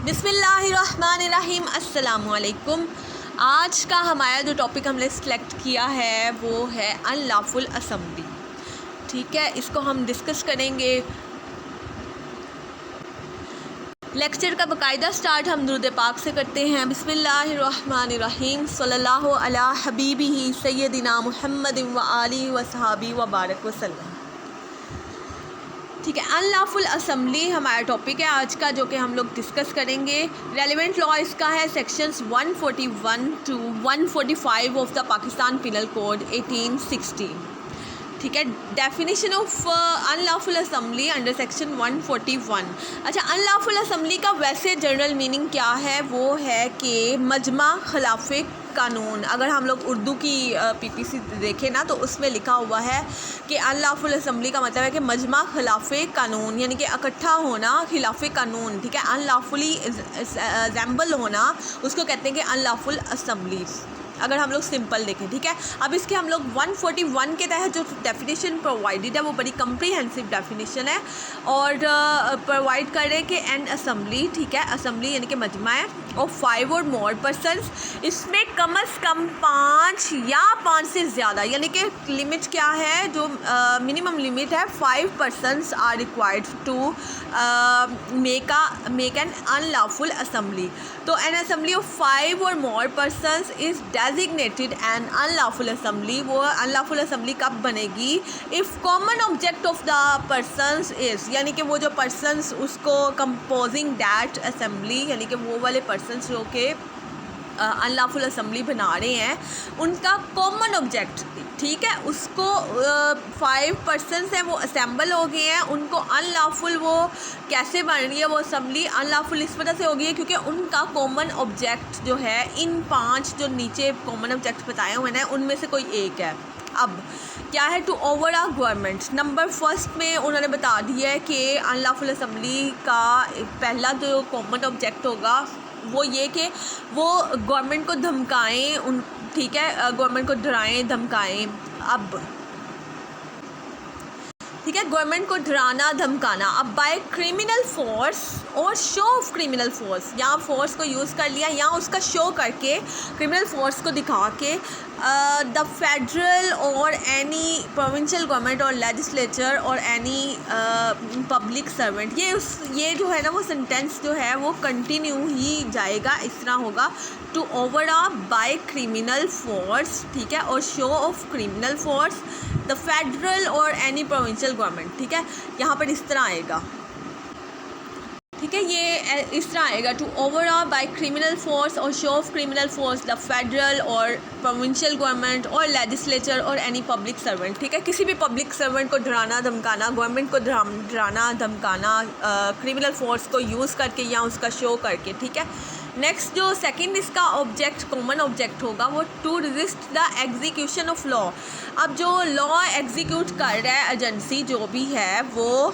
बिस्मिल्लाहिर्रहमानिर्रहीम अस्सलामुअलैकुम। आज का हमारा जो टॉपिक हमने सेलेक्ट किया है वो है अनलॉफुल असेंबली। ठीक है, इसको हम डिस्कस करेंगे। लेक्चर का बाकायदा स्टार्ट हम दुरूद पाक से करते हैं। बिस्मिल्लाहिर्रहमानिर्रहीम सल्लल्लाहु अला हबीबिही सय्यदिना मुहम्मद व आलिहि व सहाबी व बारक वसल्लम। ठीक है, अनलॉफुल असेंबली हमारा टॉपिक है आज का, जो कि हम लोग डिस्कस करेंगे। रेलिवेंट लॉ इसका है sections 141 to 145 of the Pakistan penal code 1860। ठीक है, definition of unlawful assembly under section 141। अच्छा, अनलॉफुल असेंबली का वैसे जनरल मीनिंग क्या है? वो है कि मजमा खिलाफ़े कानून। अगर हम लोग उर्दू की पीपीसी देखें ना, तो उसमें लिखा हुआ है कि अनलॉफुल असेंबली का मतलब है कि मजमा खिलाफ़े कानून, यानी कि इकट्ठा होना खिलाफ़े कानून। ठीक है, अनलॉफुली असेंबल होना उसको कहते हैं कि अनलॉफुल असेंबली, अगर हम लोग सिंपल देखें। ठीक है, अब इसके हम लोग 141 के तहत जो डेफिनेशन प्रोवाइडेड है वो बड़ी कम्प्रीहेंसिव डेफिनेशन है और प्रोवाइड कर रहे हैं कि एन असेंबली, ठीक है, असेंबली यानी कि मजमा है ऑफ 5 और मोर पर्सनस। इसमें कम अज़ कम 5 या 5 से ज़्यादा, यानी कि लिमिट क्या है, जो मिनिमम लिमिट है 5 persons are required to make an unlawful assembly. तो एन असेंबली ऑफ 5 और more persons is designated an unlawful assembly. वो अनलॉफुल असेंबली कब बनेगी? If common object of the persons is, यानी कि वो जो पर्सनस उसको कंपोजिंग दैट असेंबली, यानी कि वो वाले पर्सनस जो कि अनलॉफुल असेंबली बना रहे हैं, उनका कॉमन ऑब्जेक्ट, ठीक है, उसको 5 पर्सनस हैं वो असेंबल हो गए हैं, उनको अनलॉफुल वो कैसे बन रही है वो असेंबली? अनलॉफुल इस वजह से हो गई है क्योंकि उनका कॉमन ऑब्जेक्ट जो है, इन 5 जो नीचे कॉमन ऑब्जेक्ट बताए हुए हैं उनमें से कोई एक है। अब क्या है? To overawe government. Number first में उन्होंने बता दिया है कि अनलॉफुल असेंबली का पहला जो कॉमन ऑब्जेक्ट होगा वो ये कि वो गवर्नमेंट को धमकाएं, उन, ठीक है, गवर्नमेंट को डराएं धमकाएं। अब ठीक है, गवर्नमेंट को डराना धमकाना। अब बाय क्रिमिनल फोर्स और शो ऑफ क्रिमिनल फोर्स, यहाँ फोर्स को यूज़ कर लिया, यहाँ उसका शो करके क्रिमिनल फोर्स को दिखा के द फेडरल और एनी प्रोविंशियल गवर्नमेंट और लेजिस्लेचर और एनी पब्लिक सर्वेंट, ये जो है ना वो सेंटेंस जो है वो कंटिन्यू ही जाएगा, इस तरह होगा। To overawe by criminal force, ठीक है, और show of criminal force the federal और एनी प्रोविंशियल गवर्नमेंट। ठीक है, यहाँ पर इस तरह आएगा। ठीक है, ये इस तरह आएगा। To overawe by criminal force और show of criminal force the federal और प्रोविंशियल गवर्नमेंट और लेजिस्लेचर और एनी पब्लिक सर्वेंट। ठीक है, किसी भी पब्लिक सर्वेंट को डराना धमकाना, गवर्नमेंट को डराना धमकाना क्रिमिनल फोर्स को यूज़ करके या उसका शो करके। ठीक है, नेक्स्ट जो सेकंड इसका ऑब्जेक्ट कॉमन ऑब्जेक्ट होगा वो to resist the execution of law. अब जो लॉ एग्जीक्यूट कर रहा है एजेंसी जो भी है वो,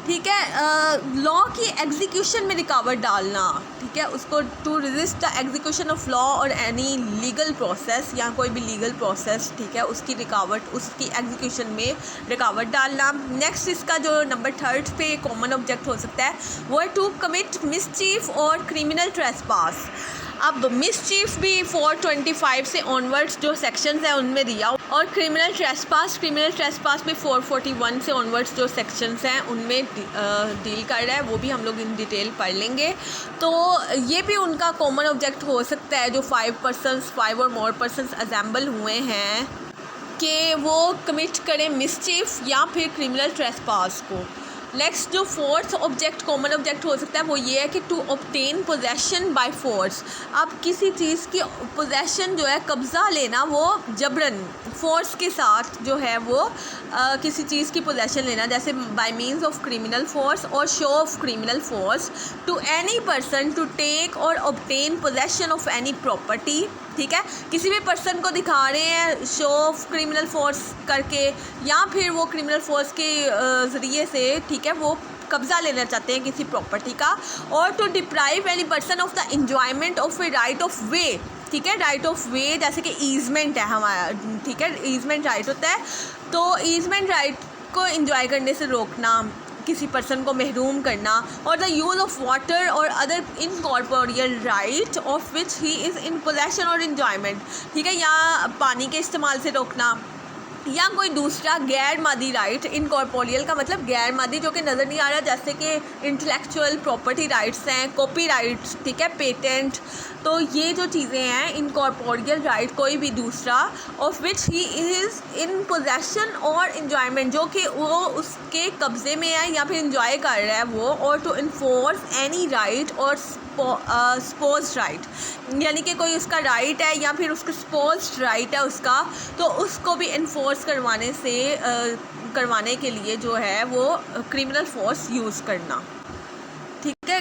ठीक है, लॉ की एग्जीक्यूशन में रुकावट डालना, ठीक है, उसको to resist the execution of law और एनी लीगल प्रोसेस, या कोई भी लीगल प्रोसेस, ठीक है, उसकी रुकावट, उसकी एग्जीक्यूशन में रुकावट डालना। नेक्स्ट इसका जो नंबर 3 पे कॉमन ऑब्जेक्ट हो सकता है वो है टू कमिट मिसचीफ और क्रिमिनल ट्रेसपास। अब मिसचीफ भी 425 से ऑनवर्ड्स जो सेक्शंस हैं उनमें दिया, और क्रिमिनल ट्रेसपास भी 441 से ऑनवर्ड्स जो सेक्शंस हैं उनमें डील कर रहा है, वो भी हम लोग इन डिटेल पढ़ लेंगे। तो ये भी उनका कॉमन ऑब्जेक्ट हो सकता है जो 5 और मोर पर्सनस असेंबल हुए हैं कि वो कमिट करें मिसचीफ या फिर क्रिमिनल ट्रेसपास को। नेक्स्ट जो 4th ऑब्जेक्ट कॉमन ऑब्जेक्ट हो सकता है वो ये है कि to obtain possession by force. अब किसी चीज़ की पोजेसन जो है, कब्ज़ा लेना, वो जबरन फोर्स के साथ जो है वो किसी चीज़ की पोजेसन लेना, जैसे by means of criminal force और show of criminal force to any person to take और obtain possession of any property. ठीक है, किसी भी पर्सन को दिखा रहे हैं शो ऑफ क्रिमिनल फोर्स करके, या फिर वो क्रिमिनल फोर्स के ज़रिए से, ठीक है, वो कब्ज़ा लेना चाहते हैं किसी प्रॉपर्टी का। और to deprive any person of the enjoyment of a right of way. ठीक है, राइट ऑफ वे जैसे कि ईजमेंट है हमारा, ठीक है, ईजमेंट राइट होता है, तो ईजमेंट राइट को एंजॉय करने से रोकना। किसी पर्सन को महरूम करना, और द यूज़ ऑफ वाटर और other incorporeal right of which he is in possession और इन्जॉयमेंट, ठीक है, या पानी के इस्तेमाल से रोकना, या कोई दूसरा गैर मादी राइट। इनकॉर्पोरियल का मतलब गैर मादी, जो कि नज़र नहीं आ रहा, जैसे कि इंटेलेक्चुअल प्रॉपर्टी राइट्स हैं, कॉपी राइट्स, ठीक है, पेटेंट। तो ये जो चीज़ें हैं इनकॉर्पोरियल राइट, कोई भी दूसरा, of which he is in possession और इन्जॉयमेंट, जो कि वो उसके कब्ज़े में है या फिर इंजॉय कर रहा है वो, और टू इन्फोर्स एनी राइट और स्पोज राइट, यानी कि कोई उसका राइट है या फिर उसका स्पोज राइट है उसका, तो उसको भी इन्फोर्स करवाने के लिए जो है वो क्रिमिनल फोर्स यूज़ करना, ठीक है।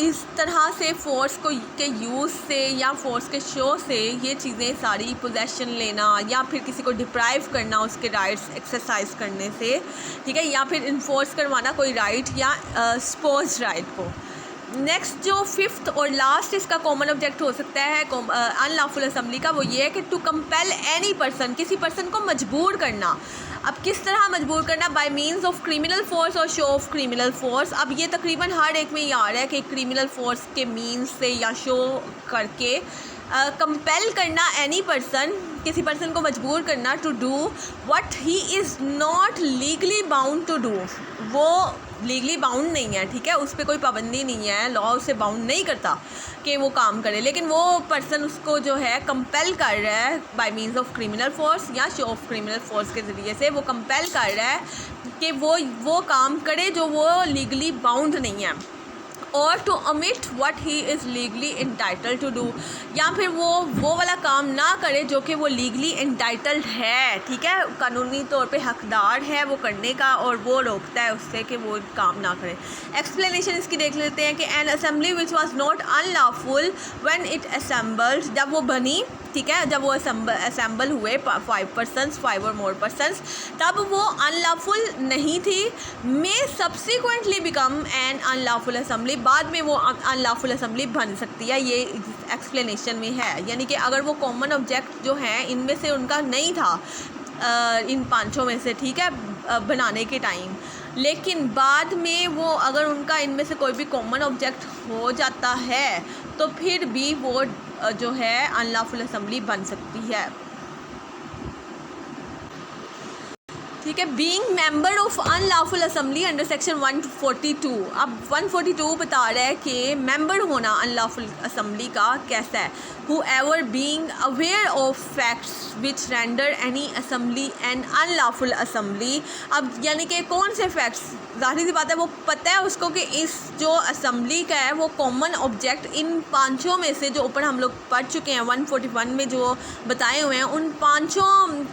इस तरह से फोर्स के यूज़ से या फोर्स के शो से ये चीज़ें सारी, पोजेशन लेना या फिर किसी को डिप्राइव करना उसके राइट्स एक्सरसाइज करने से, ठीक है, या फिर इन्फोर्स करवाना कोई राइट या स्पोज राइट को। नेक्स्ट जो फिफ्थ और लास्ट इसका कॉमन ऑब्जेक्ट हो सकता है अनलॉफुल असेंबली का, वो ये है कि टू कंपेल एनी पर्सन, किसी पर्सन को मजबूर करना। अब किस तरह मजबूर करना? Bye means of criminal force और शो ऑफ क्रिमिनल फोर्स। अब ये तकरीबन हर एक में ये आ रहा है कि क्रिमिनल फोर्स के मीन्स से या शो करके कंपेल करना एनी पर्सन, किसी पर्सन को मजबूर करना to do what he is not legally bound to do. वो लीगली बाउंड नहीं है, ठीक है, उस पर कोई पाबंदी नहीं है, लॉ उसे बाउंड नहीं करता कि वो काम करे, लेकिन वो पर्सन उसको जो है कंपेल कर रहा है bye means of criminal force या शो ऑफ क्रिमिनल फोर्स के ज़रिए से वो कंपेल कर रहा है कि वो काम करे जो वो लीगली बाउंड नहीं है, और to omit what he is legally entitled to do, या फिर वो वाला काम ना करे जो कि वो लीगली एंटाइटल्ड है, ठीक है, कानूनी तौर पे हकदार है वो करने का, और वो रोकता है उससे कि वो काम ना करे। एक्सप्लेनेशन इसकी देख लेते हैं कि N assembly which was not unlawful when it assembled, जब वो बनी, ठीक है, जब वो असेंबल हुए 5 और मोर पर्सनस, तब वो अनलॉफुल नहीं थी। May subsequently become an unlawful assembly, बाद में वो अनलॉफुल असेंबली बन सकती है, ये एक्सप्लेनेशन में है। यानी कि अगर वो कॉमन ऑब्जेक्ट जो हैं इनमें से उनका नहीं था, इन 5 में से, ठीक है, बनाने के टाइम, लेकिन बाद में वो अगर उनका इनमें से कोई भी कॉमन ऑब्जेक्ट हो जाता है तो फिर भी वो जो है अनलॉफुल असेंबली बन सकती है, ठीक है। Being member of unlawful assembly under section 142, अब 142 बता रहा है कि मेंबर होना अनलॉफुल असेंबली का कैसा है। whoever being aware of facts which render any assembly an unlawful assembly, अब यानी कि कौन से फैक्ट्स, ज़ाहिर सी बात है वो पता है उसको कि इस जो असेंबली का है वो कॉमन ऑब्जेक्ट इन 5 में से, जो ऊपर हम लोग पढ़ चुके हैं 141 में जो बताए हुए हैं, उन 5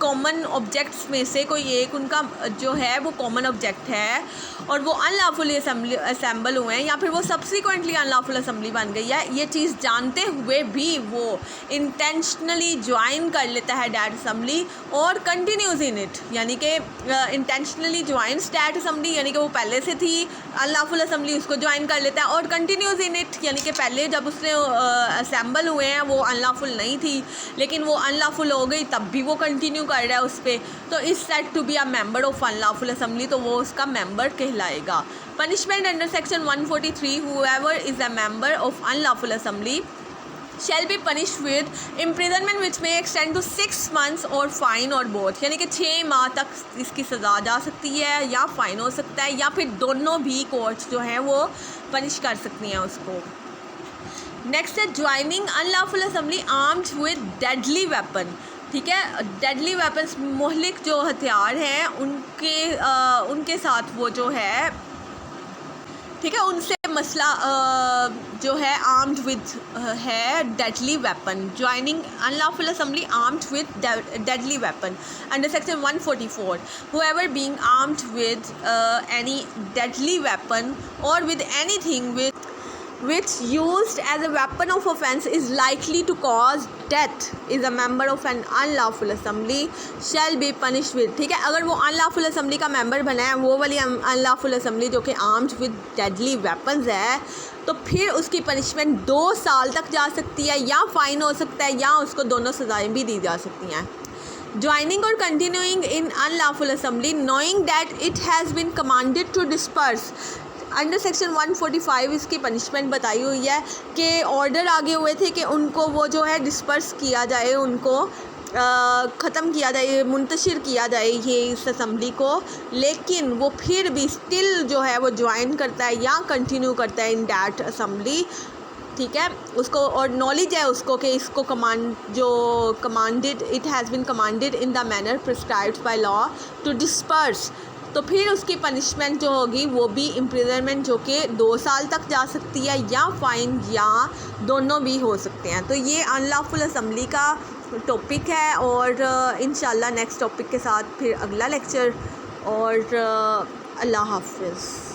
कॉमन ऑब्जेक्ट्स में से कोई एक उनका जो है वो कॉमन ऑब्जेक्ट है और वो अनलॉफुली असेंबल हुए हैं या फिर वो सब्सिक्वेंटली अनलॉफुल असेंबली बन गई है। ये चीज़ जानते हुए भी वो इंटेंशनली ज्वाइन कर लेता है डैट असेंबली और कंटिन्यूज इन इट, यानी कि इंटेंशनली ज्वाइंस डैट असेंबली, यानी कि वो पहले से थी अनलॉफुल असेंबली, उसको ज्वाइन कर लेता है, और कंटिन्यूज इन इट यानी कि पहले जब उसने असेंबल हुए हैं वो अनलॉफुल नहीं थी लेकिन वो अनलॉफुल हो गई तब भी वो कंटिन्यू कर रहा है उस पर, तो is said to be a member of unlawful assembly, तो वो उसका मेंबर कहलाएगा। Punishment under section 143, whoever is a member of unlawful assembly shall be punished with imprisonment which may extend to 6 months or fine or both, यानी कि 6 माह तक इसकी सज़ा जा सकती है या फ़ाइन हो सकता है या फिर दोनों भी कोर्ट्स जो हैं वो पनिश कर सकती हैं उसको। नेक्स्ट है joining unlawful assembly armed with deadly weapon, ठीक है, डेडली वेपन्स मोहलिक जो हथियार हैं उनके साथ वो जो है, ठीक है, उनसे मसला जो है आर्म्ड विद है deadly weapon, joining unlawful assembly armed with deadly weapon under section 144, whoever being armed with any deadly weapon or with anything which used as a weapon of offense is likely to cause death is a member of an unlawful assembly shall be punished with, ठीक है, अगर वो unlawful assembly का member बना है, वो वाली unlawful assembly जो कि आर्म्ड विद डेडली वेपन्स है, तो फिर उसकी पनिशमेंट 2 साल तक जा सकती है या फ़ाइन हो सकता है या उसको दोनों सज़ाएं भी दी जा सकती हैं। ज्वाइनिंग और continuing in unlawful assembly knowing that it has been commanded to disperse. Under section 145 इसकी पनिशमेंट बताई हुई है कि ऑर्डर आगे हुए थे कि उनको वो जो है डिस्पर्स किया जाए, उनको ख़त्म किया जाए, मुंतशिर किया जाए ये इस असम्बली को, लेकिन वो फिर भी स्टिल जो है वो ज्वाइन करता है या कंटिन्यू करता है इन दैट असम्बली। ठीक है, उसको और नॉलेज है उसको कि इसको commanded it has been commanded in the manner prescribed by law to disperse. तो फिर उसकी पनिशमेंट जो होगी वो भी इम्प्रिजनमेंट जो कि 2 साल तक जा सकती है या फ़ाइन या दोनों भी हो सकते हैं। तो ये अनलॉफुल असेंबली का टॉपिक है और इंशाल्लाह नेक्स्ट टॉपिक के साथ फिर अगला लेक्चर और अल्लाह हाफ़िज़।